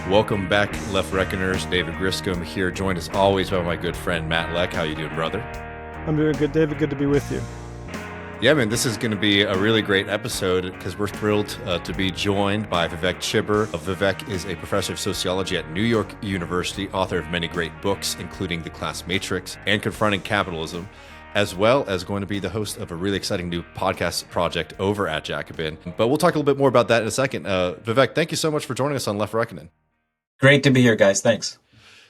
Welcome back, Left Reckoners. David Griscom here, joined as always by my good friend Matt Leck. How you doing, brother? I'm doing good, David. Good to be with you. Yeah, man, this is going to be a really great episode because we're thrilled to be joined by Vivek Chibber. Vivek is a professor of sociology at New York University, author of many great books, including The Class Matrix and Confronting Capitalism, as well as going to be the host of a really exciting new podcast project over at Jacobin. But we'll talk a little bit more about that in a second. Vivek, thank you so much for joining us on Left Reckoning. Great to be here, guys. Thanks.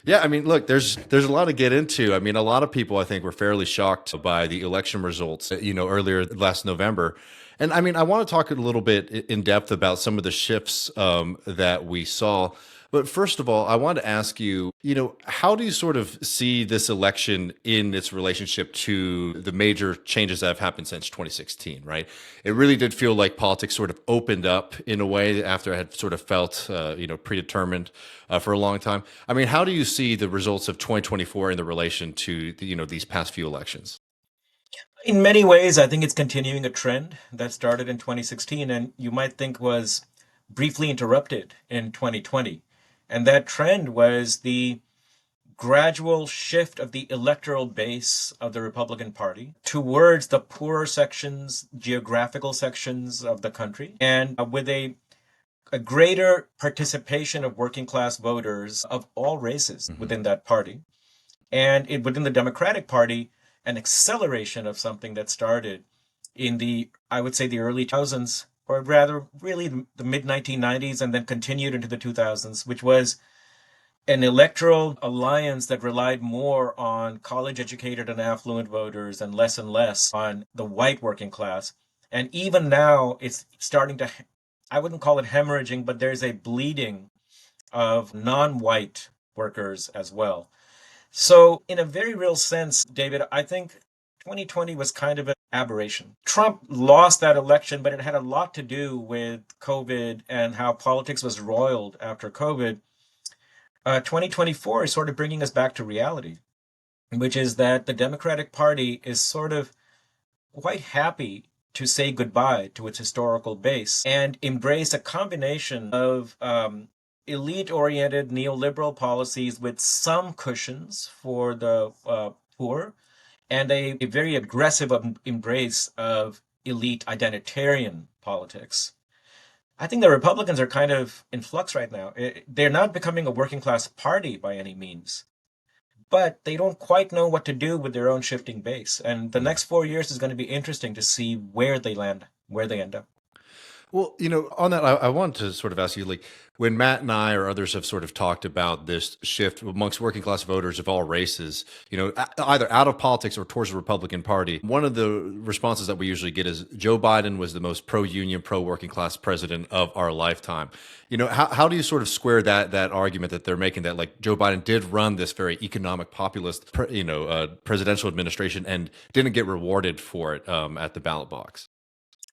Yeah, I mean, look, there's a lot to get into. I mean, a lot of people, I think, were fairly shocked by the election results, earlier last November. And I mean, I want to talk a little bit in depth about some of the shifts that we saw. But first of all, I want to ask you, how do you sort of see this election in its relationship to the major changes that have happened since 2016, right? It really did feel like politics sort of opened up in a way after I had sort of felt, predetermined for a long time. I mean, how do you see the results of 2024 in the relation to, these past few elections? In many ways, I think it's continuing a trend that started in 2016 and you might think was briefly interrupted in 2020. And that trend was the gradual shift of the electoral base of the Republican Party towards the poorer sections, geographical sections of the country, and with a greater participation of working class voters of all races within that party. And within the Democratic Party, an acceleration of something that started in I would say, the early 2000s, or rather, really the mid 1990s, and then continued into the 2000s, which was an electoral alliance that relied more on college educated and affluent voters and less on the white working class. And even now, it's starting to, I wouldn't call it hemorrhaging, but there's a bleeding of non-white workers as well. So in a very real sense, David, I think 2020 was kind of an aberration. Trump lost that election, but it had a lot to do with COVID and how politics was roiled after COVID. 2024 is sort of bringing us back to reality, which is that the Democratic Party is sort of quite happy to say goodbye to its historical base and embrace a combination of elite-oriented neoliberal policies with some cushions for the poor, and a very aggressive embrace of elite identitarian politics. I think the Republicans are kind of in flux right now. They're not becoming a working class party by any means, but they don't quite know what to do with their own shifting base. And the next 4 years is going to be interesting to see where they land, where they end up. Well, on that, I wanted to sort of ask you, like, when Matt and I or others have sort of talked about this shift amongst working class voters of all races, either out of politics or towards the Republican Party, one of the responses that we usually get is Joe Biden was the most pro-union, pro-working class president of our lifetime. How do you sort of square that argument that they're making that, like, Joe Biden did run this very economic populist, presidential administration and didn't get rewarded for it at the ballot box?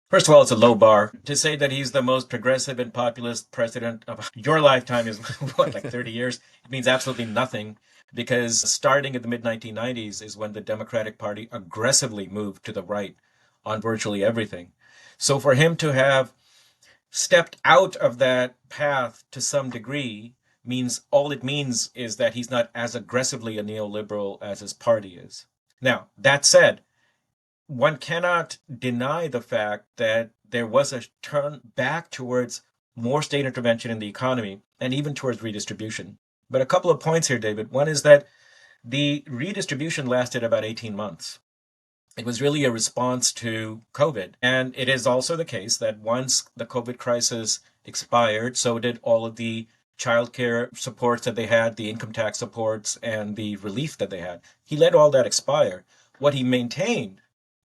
First of all, it's a low bar. To say that he's the most progressive and populist president of your lifetime is, what, like 30 years? It means absolutely nothing, because starting in the mid-1990s is when the Democratic Party aggressively moved to the right on virtually everything. So for him to have stepped out of that path to some degree means all it means is that he's not as aggressively a neoliberal as his party is. Now, that said, one cannot deny the fact that there was a turn back towards more state intervention in the economy and even towards redistribution. But a couple of points here, David. One is that the redistribution lasted about 18 months. It was really a response to COVID. And it is also the case that once the COVID crisis expired, so did all of the childcare supports that they had, the income tax supports, and the relief that they had. He let all that expire. What he maintained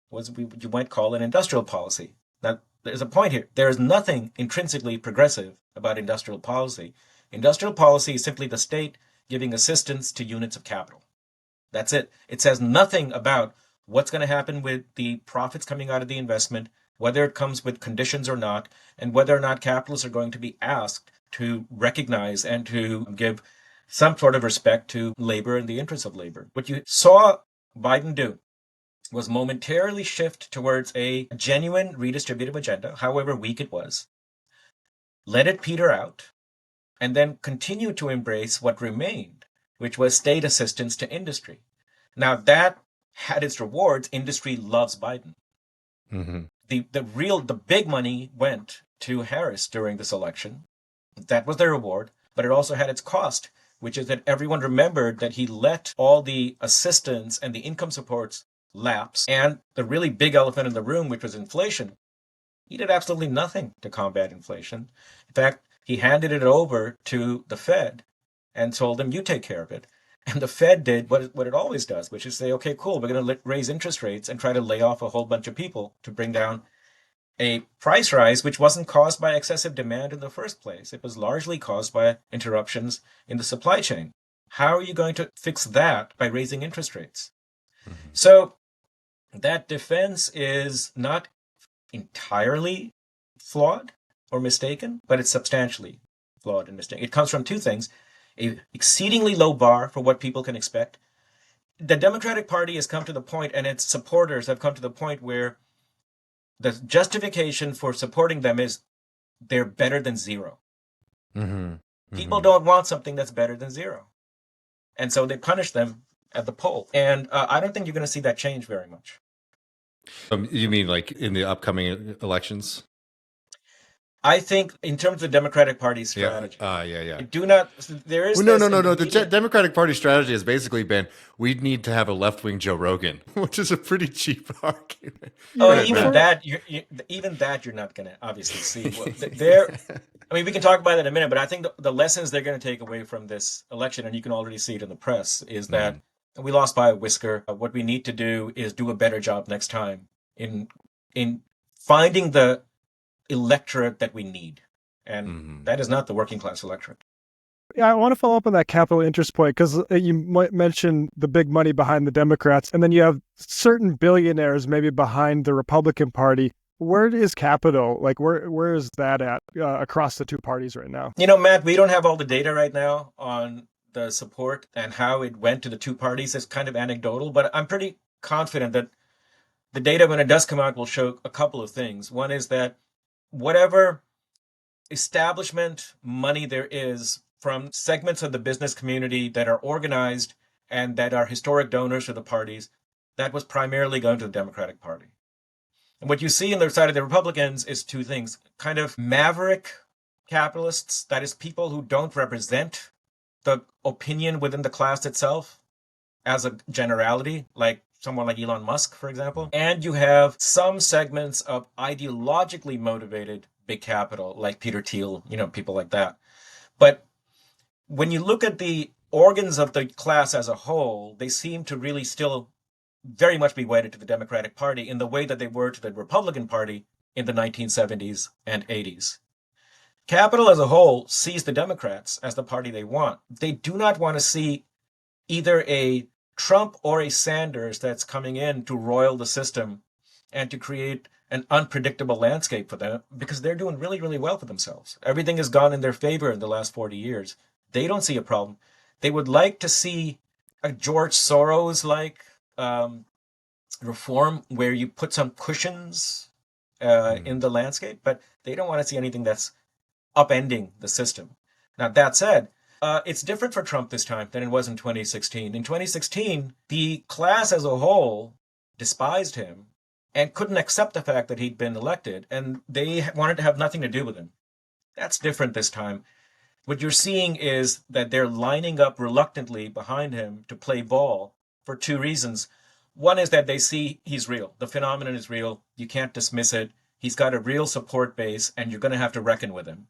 was what you might call an industrial policy. Now, there's a point here. There is nothing intrinsically progressive about industrial policy. Industrial policy is simply the state giving assistance to units of capital. That's it. It says nothing about what's going to happen with the profits coming out of the investment, whether it comes with conditions or not, and whether or not capitalists are going to be asked to recognize and to give some sort of respect to labor and the interests of labor. What you saw Biden do was momentarily shift towards a genuine redistributive agenda, however weak it was, let it peter out, and then continued to embrace what remained, which was state assistance to industry. Now that had its rewards. Industry loves Biden. Mm-hmm. The big money went to Harris during this election. That was the reward, but it also had its cost, which is that everyone remembered that he let all the assistance and the income supports lapse. And the really big elephant in the room, which was inflation, he did absolutely nothing to combat inflation. In fact, he handed it over to the Fed and told them, you take care of it. And the Fed did what it always does, which is say, okay, cool, we're going to raise interest rates and try to lay off a whole bunch of people to bring down a price rise, which wasn't caused by excessive demand in the first place. It was largely caused by interruptions in the supply chain. How are you going to fix that by raising interest rates? Mm-hmm. So that defense is not entirely flawed or mistaken, but it's substantially flawed and mistaken. It comes from two things: a exceedingly low bar for what people can expect. The Democratic Party has come to the point, and its supporters have come to the point where the justification for supporting them is they're better than zero. Mm-hmm. Mm-hmm. People don't want something that's better than zero. And so they punish them at the poll. And I don't think you're going to see that change very much. You mean like in the upcoming elections? I think in terms of the Democratic Party's strategy. Yeah. Do not, there is no. The Democratic Party strategy has basically been, we need to have a left-wing Joe Rogan, which is a pretty cheap argument. Oh, even that you're not going to obviously see. I mean, we can talk about that in a minute, but I think the lessons they're going to take away from this election, and you can already see it in the press, is that we lost by a whisker. What we need to do is do a better job next time in finding the electorate that we need. And that is not the working class electorate. Yeah, I want to follow up on that capital interest point, because you mentioned the big money behind the Democrats, and then you have certain billionaires maybe behind the Republican Party. Where is capital? Like, where is that at across the two parties right now? You know, Matt, we don't have all the data right now on the support and how it went to the two parties. It's kind of anecdotal, but I'm pretty confident that the data, when it does come out, will show a couple of things. One is that whatever establishment money there is from segments of the business community that are organized and that are historic donors to the parties, that was primarily going to the Democratic Party. And what you see on the side of the Republicans is two things: kind of maverick capitalists, that is, people who don't represent the opinion within the class itself as a generality, like someone like Elon Musk, for example. And you have some segments of ideologically motivated big capital, like Peter Thiel, people like that. But when you look at the organs of the class as a whole, they seem to really still very much be wedded to the Democratic Party in the way that they were to the Republican Party in the 1970s and 80s. Capital as a whole sees the Democrats as the party they want. They do not want to see either a Trump or a Sanders that's coming in to roil the system and to create an unpredictable landscape for them, because they're doing really, really well for themselves. Everything has gone in their favor in the last 40 years. They don't see a problem. They would like to see a George Soros-like reform where you put some cushions in the landscape, but they don't want to see anything that's upending the system. Now, that said, it's different for Trump this time than it was in 2016. In 2016, the class as a whole despised him and couldn't accept the fact that he'd been elected, and they wanted to have nothing to do with him. That's different this time. What you're seeing is that they're lining up reluctantly behind him to play ball for two reasons. One is that they see he's real. The phenomenon is real. You can't dismiss it. He's got a real support base, and you're going to have to reckon with him.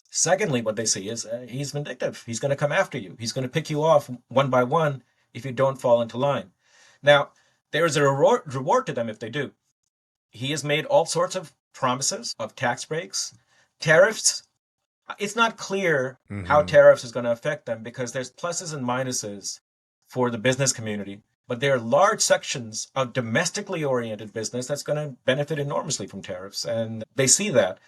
Secondly, what they see is he's vindictive. He's going to come after you. He's going to pick you off one by one if you don't fall into line. Now, there's a reward to them if they do. He has made all sorts of promises of tax breaks, tariffs. It's not clear how tariffs is going to affect them, because there's pluses and minuses for the business community. But there are large sections of domestically oriented business that's going to benefit enormously from tariffs. And they see that.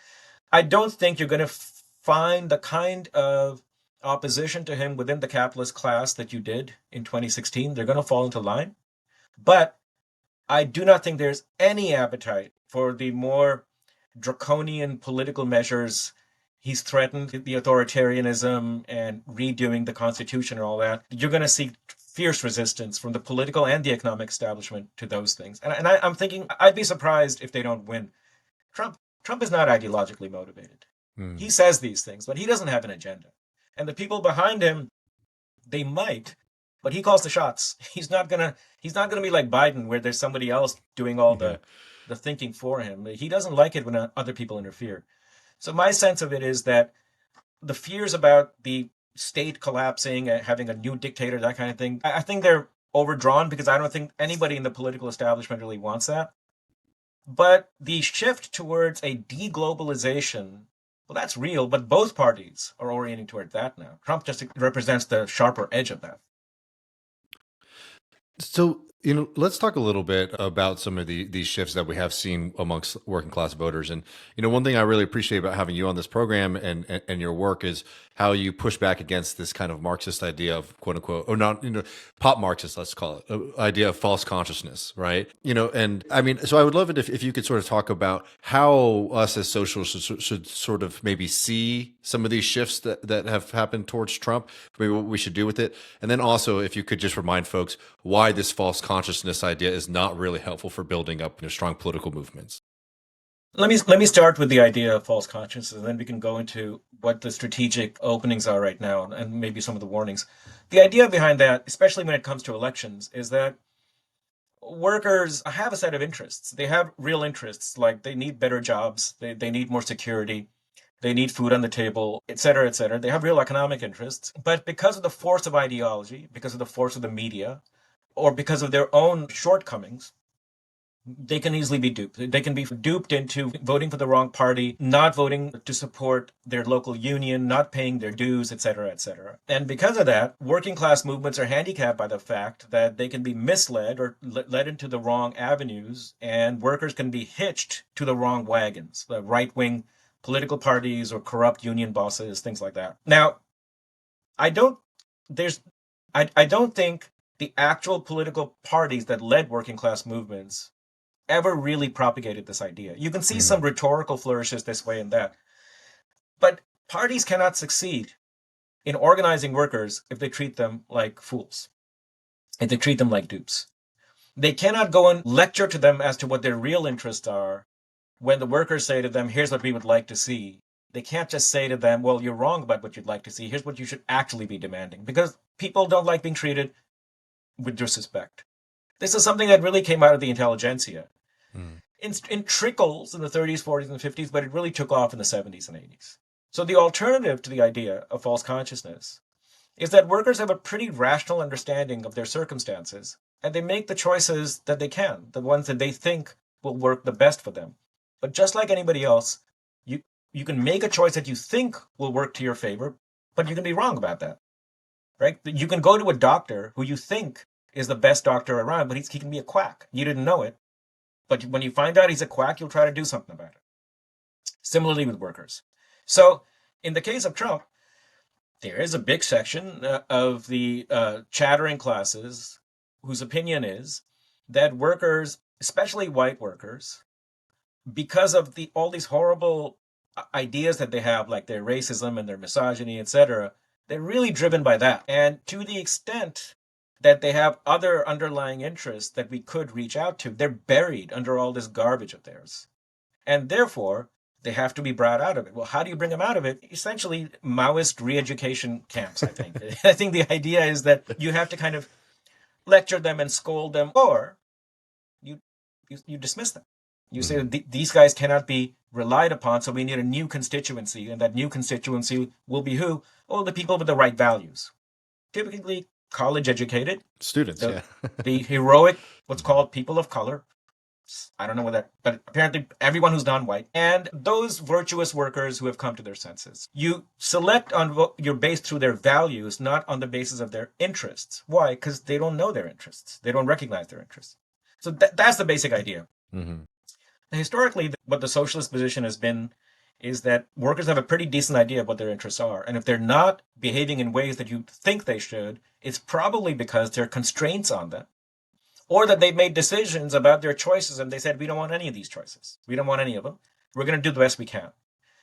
I don't think you're going to find the kind of opposition to him within the capitalist class that you did in 2016. They're going to fall into line. But I do not think there's any appetite for the more draconian political measures he's threatened the authoritarianism and redoing the Constitution and all that, you're going to see fierce resistance from the political and the economic establishment to those things. I'm thinking I'd be surprised if they don't win. Trump is not ideologically motivated. He says these things, but he doesn't have an agenda. And the people behind him, they might, but he calls the shots. He's not gonna be like Biden, where there's somebody else doing all the thinking for him. He doesn't like it when other people interfere. So my sense of it is that the fears about the state collapsing, having a new dictator, that kind of thing, I think they're overdrawn, because I don't think anybody in the political establishment really wants that. But the shift towards a deglobalization, well, that's real, but both parties are orienting toward that now. Trump just represents the sharper edge of that. So, let's talk a little bit about some of these shifts that we have seen amongst working class voters. And, one thing I really appreciate about having you on this program and your work is how you push back against this kind of Marxist idea of quote unquote, or not, pop Marxist, let's call it, idea of false consciousness, right? And I mean, so I would love it if you could sort of talk about how us as socialists should sort of maybe see some of these shifts that have happened towards Trump, maybe what we should do with it. And then also, if you could just remind folks why this false consciousness idea is not really helpful for building up strong political movements. Let me start with the idea of false consciousness, and then we can go into what the strategic openings are right now and maybe some of the warnings. The idea behind that, especially when it comes to elections, is that workers have a set of interests. They have real interests, like they need better jobs, they need more security, they need food on the table, et cetera, et cetera. They have real economic interests. But because of the force of ideology, because of the force of the media, or because of their own shortcomings, they can easily be duped. They can be duped into voting for the wrong party, not voting to support their local union, not paying their dues, et cetera, et cetera. And because of that, working class movements are handicapped by the fact that they can be misled or led into the wrong avenues, and workers can be hitched to the wrong wagons, the right-wing political parties or corrupt union bosses, things like that. Now, I don't think the actual political parties that led working class movements ever really propagated this idea. You can see some rhetorical flourishes this way and that. But parties cannot succeed in organizing workers if they treat them like fools, if they treat them like dupes. They cannot go and lecture to them as to what their real interests are when the workers say to them, here's what we would like to see. They can't just say to them, well, you're wrong about what you'd like to see. Here's what you should actually be demanding. Because people don't like being treated with disrespect. This is something that really came out of the intelligentsia. In trickles in the 30s, 40s, and 50s, but it really took off in the 70s and 80s. So the alternative to the idea of false consciousness is that workers have a pretty rational understanding of their circumstances, and they make the choices that they can, the ones that they think will work the best for them. But just like anybody else, you can make a choice that you think will work to your favor, but you can be wrong about that, right? You can go to a doctor who you think is the best doctor around, but he can be a quack. You didn't know it. But when you find out he's a quack, you'll try to do something about it. Similarly with workers. So in the case of Trump, there is a big section of the chattering classes whose opinion is that workers, especially white workers, because of all these horrible ideas that they have, like their racism and their misogyny, etc., they're really driven by that. And to the extent that they have other underlying interests that we could reach out to, they're buried under all this garbage of theirs. And therefore, they have to be brought out of it. Well, how do you bring them out of it? Essentially, Maoist re-education camps, I think. I think the idea is that you have to kind of lecture them and scold them, or you dismiss them. You say these guys cannot be relied upon, so we need a new constituency, and that new constituency will be who? Oh, the people with the right values. Typically, college-educated students, the heroic, what's called people of color. I don't know what that, but apparently everyone who's non-white, and those virtuous workers who have come to their senses. You select on what you're based through their values, not on the basis of their interests. Why? Because they don't know their interests. They don't recognize their interests. So that's the basic idea. Historically, what the socialist position has been is that workers have a pretty decent idea of what their interests are. And if they're not behaving in ways that you think they should, it's probably because there are constraints on them, or that they've made decisions about their choices and they said, we don't want any of these choices. We don't want any of them. We're going to do the best we can.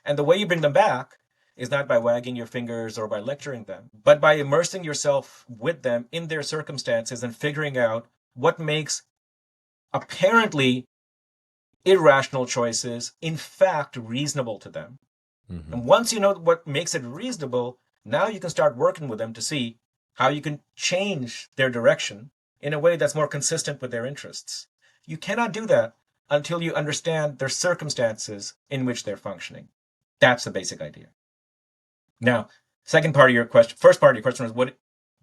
And the way you bring them back is not by wagging your fingers or by lecturing them, but by immersing yourself with them in their circumstances and figuring out what makes apparently irrational choices in fact reasonable to them. And once you know what makes it reasonable, now you can start working with them to see how you can change their direction in a way that's more consistent with their interests. You cannot do that until you understand their circumstances in which they're functioning. That's the basic idea. Now, second part of your question, first part of your question was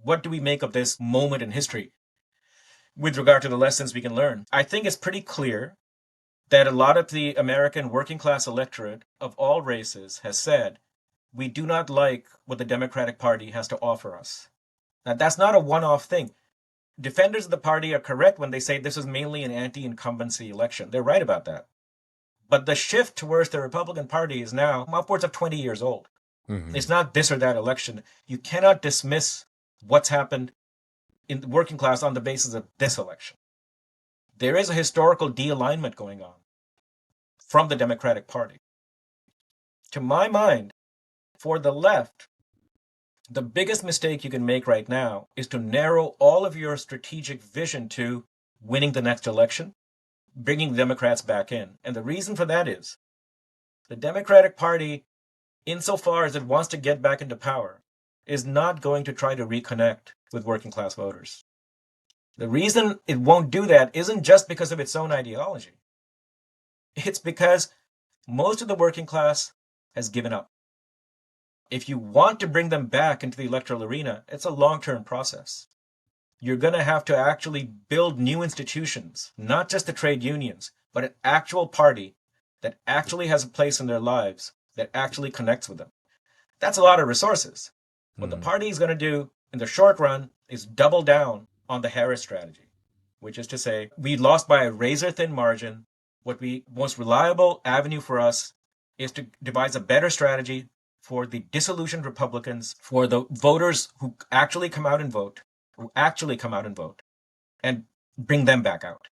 what do we make of this moment in history with regard to the lessons we can learn? I think it's pretty clear that a lot of the American working class electorate of all races has said, we do not like what the Democratic Party has to offer us. Now, that's not a one-off thing. Defenders of the party are correct when they say this is mainly an anti-incumbency election. They're right about that. But the shift towards the Republican Party is now upwards of 20 years old. It's not this or that election. You cannot dismiss what's happened in the working class on the basis of this election. There is a historical de-alignment going on from the Democratic Party. To my mind, for the left, the biggest mistake you can make right now is to narrow all of your strategic vision to winning the next election, bringing the Democrats back in. And the reason for that is the Democratic Party, insofar as it wants to get back into power, is not going to try to reconnect with working class voters. The reason it won't do that isn't just because of its own ideology. It's because most of the working class has given up. If you want to bring them back into the electoral arena, it's a long-term process. You're going to have to actually build new institutions, not just the trade unions, but an actual party that actually has a place in their lives, that actually connects with them. That's a lot of resources. What the party is going to do in the short run is double down on the Harris strategy, which is to say, we lost by a razor-thin margin. Most reliable avenue for us is to devise a better strategy for the disillusioned Republicans, for the voters who actually come out and vote, and bring them back out.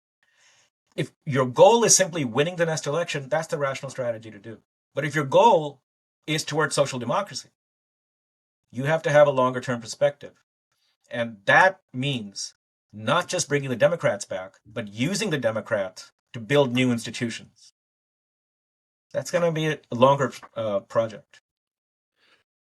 If your goal is simply winning the next election, that's the rational strategy to do. But if your goal is towards social democracy, you have to have a longer term perspective. And that means not just bringing the Democrats back, but using the Democrats to build new institutions. That's going to be a longer project.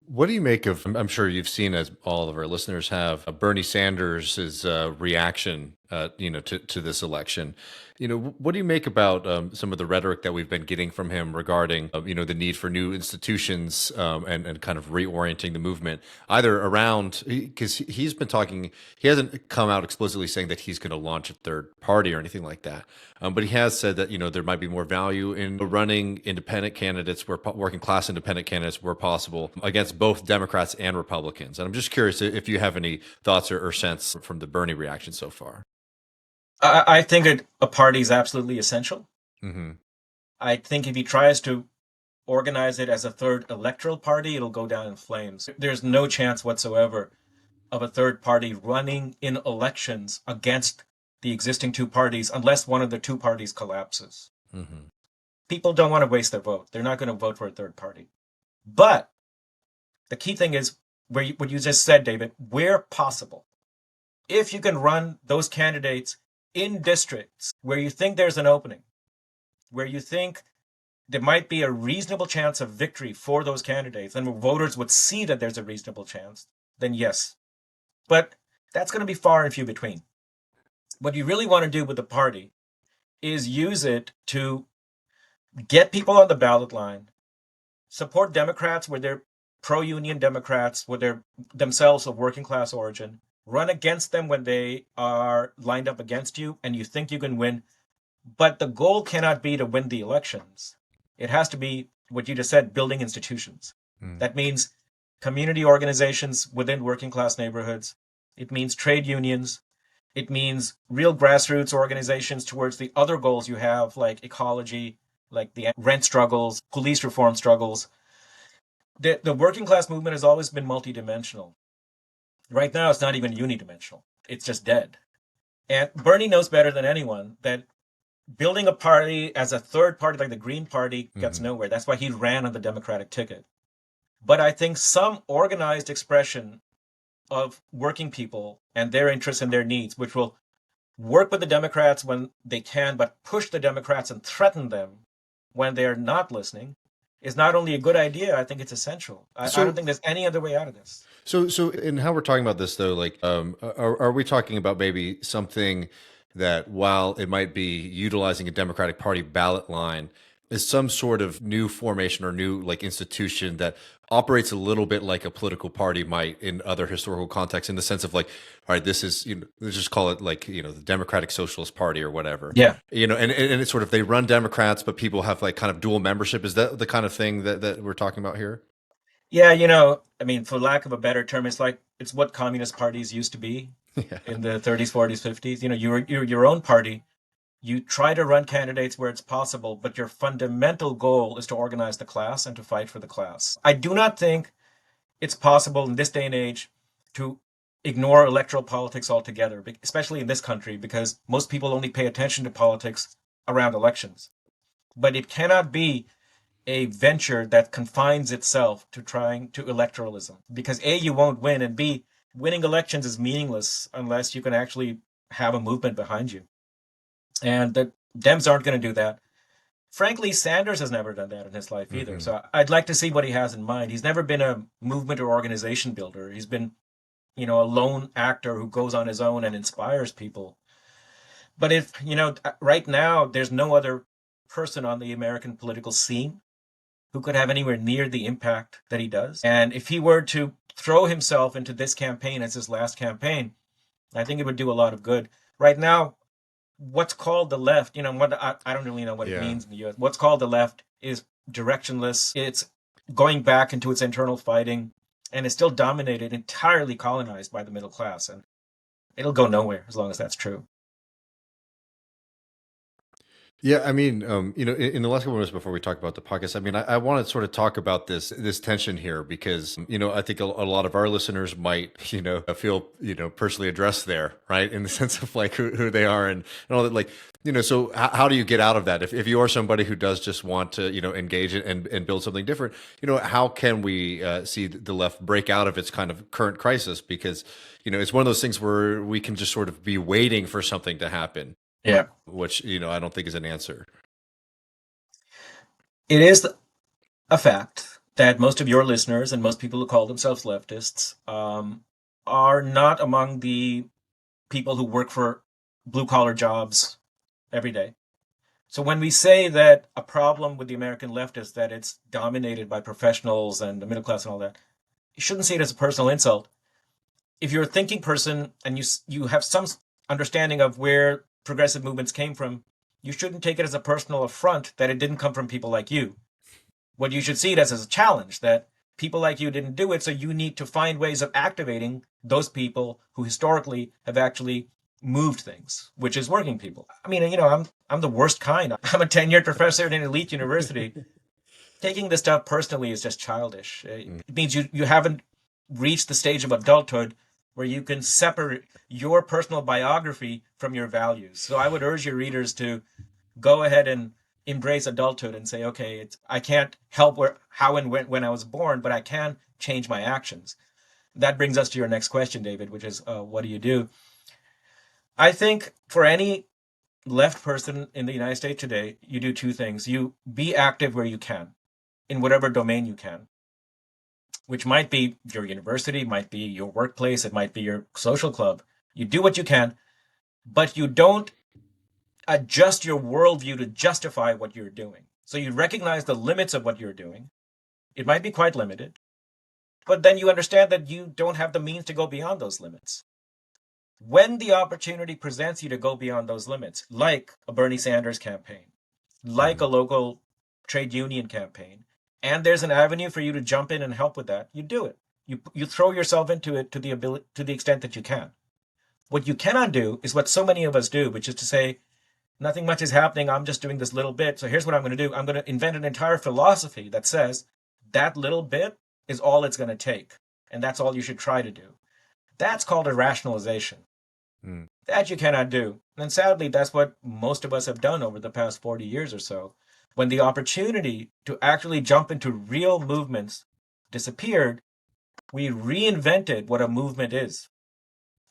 What do you make of, I'm sure you've seen, as all of our listeners have, Bernie Sanders' reaction, to this election. What do you make about some of the rhetoric that we've been getting from him regarding, the need for new institutions and kind of reorienting the movement, either around, because he's been talking, he hasn't come out explicitly saying that he's going to launch a third party or anything like that. But he has said that, there might be more value in running independent candidates, working class independent candidates where possible, against both Democrats and Republicans. And I'm just curious if you have any thoughts or sense from the Bernie reaction so far. I think a party is absolutely essential. Mm-hmm. I think if he tries to organize it as a third electoral party, it'll go down in flames. There's no chance whatsoever of a third party running in elections against the existing two parties unless one of the two parties collapses. Mm-hmm. People don't want to waste their vote. They're not going to vote for a third party. But the key thing is what you just said, David, where possible. If you can run those candidates in districts where you think there's an opening, where you think there might be a reasonable chance of victory for those candidates, and where voters would see that there's a reasonable chance, then yes. But that's going to be far and few between. What you really want to do with the party is use it to get people on the ballot line, support Democrats where they're pro-union Democrats, where they're themselves of working class origin, run against them when they are lined up against you and you think you can win. But the goal cannot be to win the elections. It has to be what you just said, building institutions. That means community organizations within working class neighborhoods. It means trade unions. It means real grassroots organizations towards the other goals you have, like ecology, like the rent struggles, police reform struggles. The working class movement has always been multidimensional. Right now, it's not even unidimensional. It's just dead. And Bernie knows better than anyone that building a party as a third party like the Green Party gets nowhere. That's why he ran on the Democratic ticket. But I think some organized expression of working people and their interests and their needs, which will work with the Democrats when they can, but push the Democrats and threaten them when they're not listening, is not only a good idea, I think it's essential. I don't think there's any other way out of this. So in how we're talking about this though, like, are we talking about maybe something that, while it might be utilizing a Democratic Party ballot line, is some sort of new formation or new like institution that operates a little bit like a political party might in other historical contexts, in the sense of like, all right, this is, let's just call it like, the Democratic Socialist Party or whatever. Yeah. And it's sort of, they run Democrats, but people have like kind of dual membership. Is that the kind of thing that we're talking about here? Yeah, I mean, for lack of a better term, it's what communist parties used to be in the 30s, 40s, 50s. You're your own party. You try to run candidates where it's possible, but your fundamental goal is to organize the class and to fight for the class. I do not think it's possible in this day and age to ignore electoral politics altogether, especially in this country, because most people only pay attention to politics around elections. But it cannot be a venture that confines itself to trying to electoralism, because A, you won't win, and B, winning elections is meaningless unless you can actually have a movement behind you. And the Dems aren't going to do that. Frankly, Sanders has never done that in his life either. Mm-hmm. So I'd like to see what he has in mind. He's never been a movement or organization builder. He's been, a lone actor who goes on his own and inspires people. But if, right now, there's no other person on the American political scene who could have anywhere near the impact that he does. And if he were to throw himself into this campaign as his last campaign, I think it would do a lot of good. Right now, what's called the left, I don't really know what it means in the U.S. What's called the left is directionless. It's going back into its internal fighting, and it's still dominated, entirely colonized by the middle class. And it'll go nowhere as long as that's true. Yeah, I mean, in the last couple of minutes before we talk about the podcast, I mean, I want to sort of talk about this tension here, because, I think a lot of our listeners might, feel, personally addressed there, right? In the sense of like who they are and all that, like, so how do you get out of that? If you are somebody who does just want to, engage and build something different, how can we see the left break out of its kind of current crisis? Because, it's one of those things where we can just sort of be waiting for something to happen. Yeah. Which, I don't think is an answer. It is a fact that most of your listeners and most people who call themselves leftists are not among the people who work for blue-collar jobs every day. So when we say that a problem with the American left is that it's dominated by professionals and the middle class and all that, you shouldn't see it as a personal insult. If you're a thinking person and you have some understanding of where progressive movements came from, you shouldn't take it as a personal affront that it didn't come from people like you. What you should see it as a challenge, that people like you didn't do it, so you need to find ways of activating those people who historically have actually moved things, which is working people. I mean, I'm the worst kind. I'm a tenured professor at an elite university. Taking this stuff personally is just childish. It means you haven't reached the stage of adulthood where you can separate your personal biography from your values. So I would urge your readers to go ahead and embrace adulthood and say, okay, I can't help how and when I was born, but I can change my actions. That brings us to your next question, David, which is, what do you do? I think for any left person in the United States today, you do two things. You be active where you can, in whatever domain you can, which might be your university, might be your workplace, it might be your social club. You do what you can, but you don't adjust your worldview to justify what you're doing. So you recognize the limits of what you're doing. It might be quite limited, but then you understand that you don't have the means to go beyond those limits. When the opportunity presents you to go beyond those limits, like a Bernie Sanders campaign, like a local trade union campaign, and there's an avenue for you to jump in and help with that, you do it. You throw yourself into it to the extent that you can. What you cannot do is what so many of us do, which is to say, nothing much is happening, I'm just doing this little bit, so here's what I'm going to do. I'm going to invent an entire philosophy that says that little bit is all it's going to take, and that's all you should try to do. That's called a rationalization. That you cannot do. And sadly, that's what most of us have done over the past 40 years or so. When the opportunity to actually jump into real movements disappeared, we reinvented what a movement is.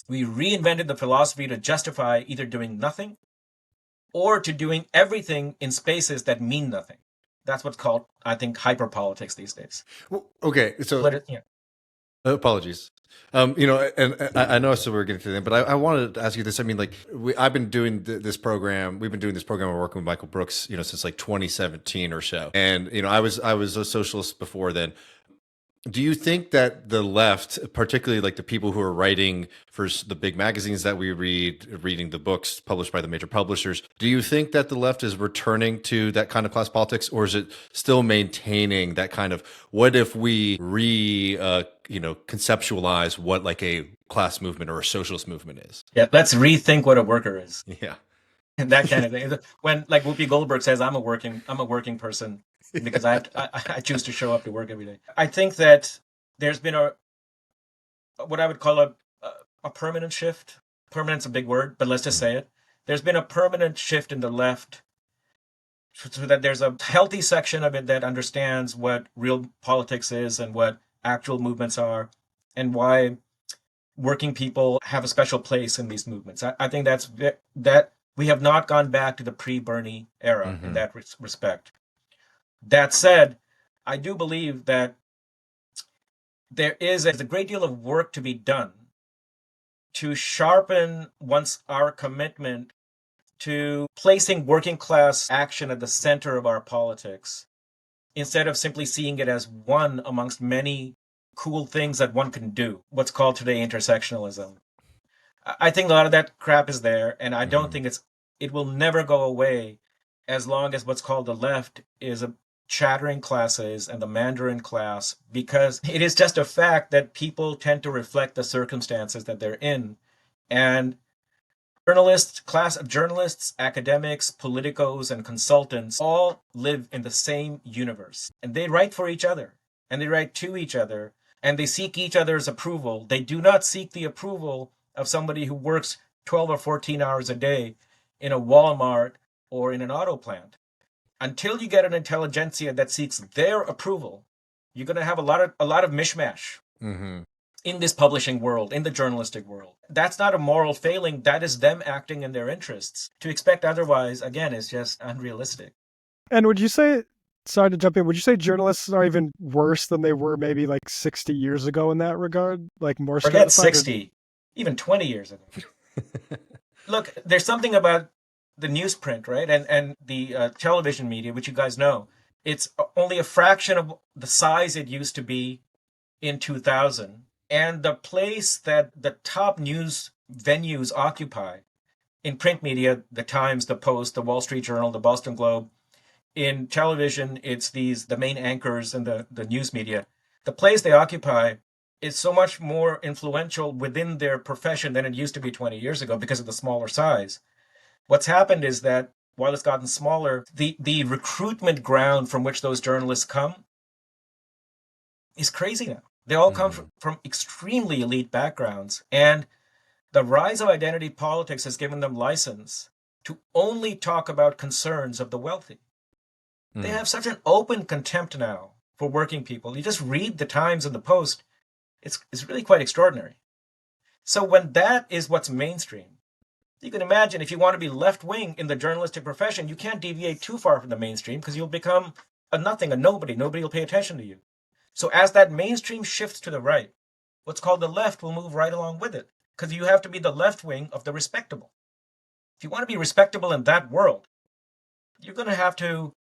We reinvented the philosophy to justify either doing nothing or to doing everything in spaces that mean nothing. That's what's called, I think, hyperpolitics these days. Well, okay, so Yeah. apologies. And I know so we're getting to the end, but I wanted to ask you this. I mean, like I've been doing this program. We've been doing this program. We're working with Michael Brooks, since like 2017 or so. And I was a socialist before then. Do you think that the left, particularly like the people who are writing for the big magazines that we read, reading the books published by the major publishers, do you think that the left is returning to that kind of class politics, or is it still maintaining that kind of, what if we conceptualize what like a class movement or a socialist movement is? Yeah, let's rethink what a worker is. Yeah. And that kind of thing. When like Whoopi Goldberg says, I'm a working person because I choose to show up to work every day. I think that there's been what I would call a permanent shift. Permanent's a big word, but let's just say it. There's been a permanent shift in the left so that there's a healthy section of it that understands what real politics is and what actual movements are and why working people have a special place in these movements. I think that we have not gone back to the pre-Bernie era in that respect. That said, I do believe that there is a great deal of work to be done to sharpen our commitment to placing working class action at the center of our politics, instead of simply seeing it as one amongst many cool things that one can do, what's called today intersectionalism. I think a lot of that crap is there, and I don't think it will never go away as long as what's called the left is a chattering classes and the Mandarin class, because it is just a fact that people tend to reflect the circumstances that they're in. And journalists, academics, politicos, and consultants all live in the same universe. And they write for each other, and they write to each other, and they seek each other's approval. They do not seek the approval of somebody who works 12 or 14 hours a day in a Walmart or in an auto plant. Until you get an intelligentsia that seeks their approval, you're going to have a lot of mishmash in this publishing world, in the journalistic world. That's not a moral failing. That is them acting in their interests. To expect otherwise, again, is just unrealistic. And would you say, sorry to jump in, would you say journalists are even worse than they were maybe like 60 years ago in that regard? Like more Forget 60, even 20 years ago. Look, there's something about the newsprint, right? And the television media, which you guys know, it's only a fraction of the size it used to be in 2000. And the place that the top news venues occupy in print media, the Times, the Post, the Wall Street Journal, the Boston Globe. In television, it's the main anchors and the news media. The place they occupy is so much more influential within their profession than it used to be 20 years ago because of the smaller size. What's happened is that while it's gotten smaller, the recruitment ground from which those journalists come is crazy now. They all come from extremely elite backgrounds, and the rise of identity politics has given them license to only talk about concerns of the wealthy. They have such an open contempt now for working people. You just read the Times and the Post. It's really quite extraordinary. So when that is what's mainstream, you can imagine if you want to be left-wing in the journalistic profession, you can't deviate too far from the mainstream because you'll become a nothing, a nobody. Nobody will pay attention to you. So as that mainstream shifts to the right, what's called the left will move right along with it, because you have to be the left wing of the respectable. If you want to be respectable in that world, you're going to have to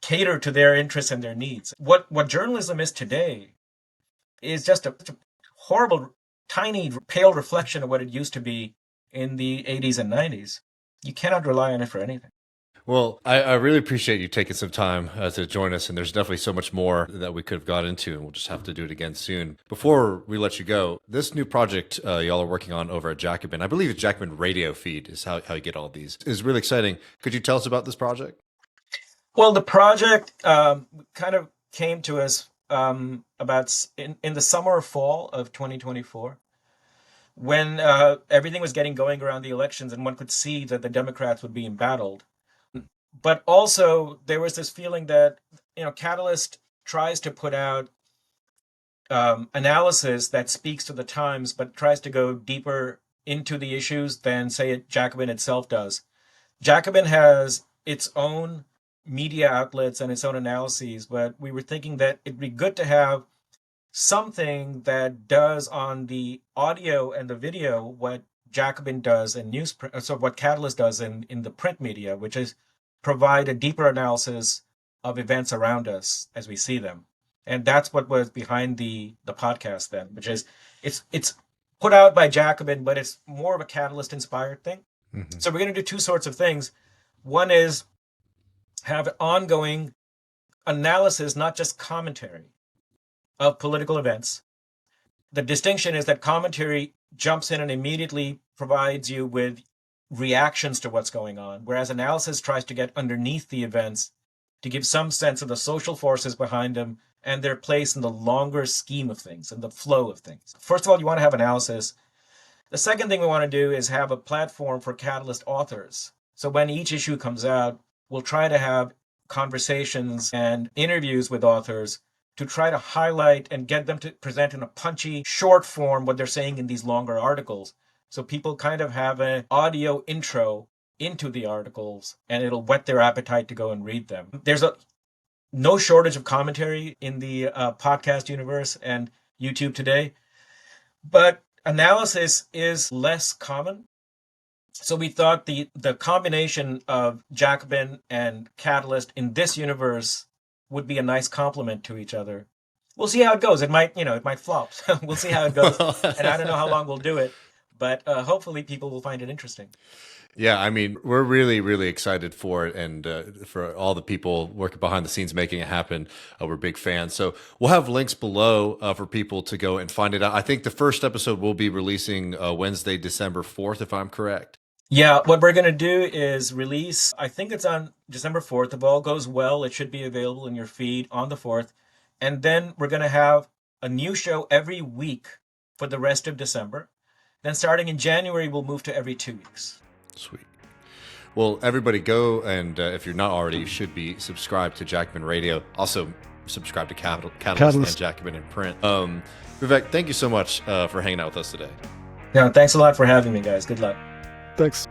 cater to their interests and their needs. What journalism is today is just a horrible, tiny, pale reflection of what it used to be in the 80s and 90s. You cannot rely on it for anything. Well, I really appreciate you taking some time to join us, and there's definitely so much more that we could have got into, and we'll just have to do it again soon. Before we let you go, this new project y'all are working on over at Jacobin, I believe it's Jacobin Radio feed is how you get all these, is really exciting. Could you tell us about this project? Well, the project kind of came to us about in the summer or fall of 2024. When everything was getting going around the elections and one could see that the Democrats would be embattled. But also there was this feeling that, Catalyst tries to put out analysis that speaks to the times, but tries to go deeper into the issues than, say, Jacobin itself does. Jacobin has its own media outlets and its own analyses, but we were thinking that it'd be good to have something that does on the audio and the video what Jacobin does in newsprint, so what Catalyst does in the print media, which is provide a deeper analysis of events around us as we see them. And that's what was behind the podcast then, which is it's put out by Jacobin, but it's more of a Catalyst inspired thing. Mm-hmm. So we're going to do two sorts of things. One is have ongoing analysis, not just commentary of political events. The distinction is that commentary jumps in and immediately provides you with reactions to what's going on, whereas analysis tries to get underneath the events to give some sense of the social forces behind them and their place in the longer scheme of things and the flow of things. First of all, you want to have analysis. The second thing we want to do is have a platform for Catalyst authors. So when each issue comes out, we'll try to have conversations and interviews with authors to try to highlight and get them to present in a punchy, short form what they're saying in these longer articles. So people kind of have an audio intro into the articles, and it'll whet their appetite to go and read them. There's no shortage of commentary in the podcast universe and YouTube today, but analysis is less common. So we thought the combination of Jacobin and Catalyst in this universe would be a nice complement to each other. We'll see how it goes. It might flop. We'll see how it goes. And I don't know how long we'll do it, but hopefully people will find it interesting. Yeah, I mean, we're really, really excited for it, and for all the people working behind the scenes making it happen. We're big fans. So we'll have links below for people to go and find it out. I think the first episode will be releasing Wednesday, December 4th, if I'm correct. Yeah, what we're going to do is release, I think it's on December 4th. If all goes well, it should be available in your feed on the 4th. And then we're going to have a new show every week for the rest of December. Then starting in January, we'll move to every 2 weeks. Sweet. Well, everybody go, and if you're not already, you should be subscribed to Jacobin Radio. Also, subscribe to Catalyst and Jacobin in print. Vivek, thank you so much for hanging out with us today. Yeah, thanks a lot for having me, guys. Good luck. Thanks.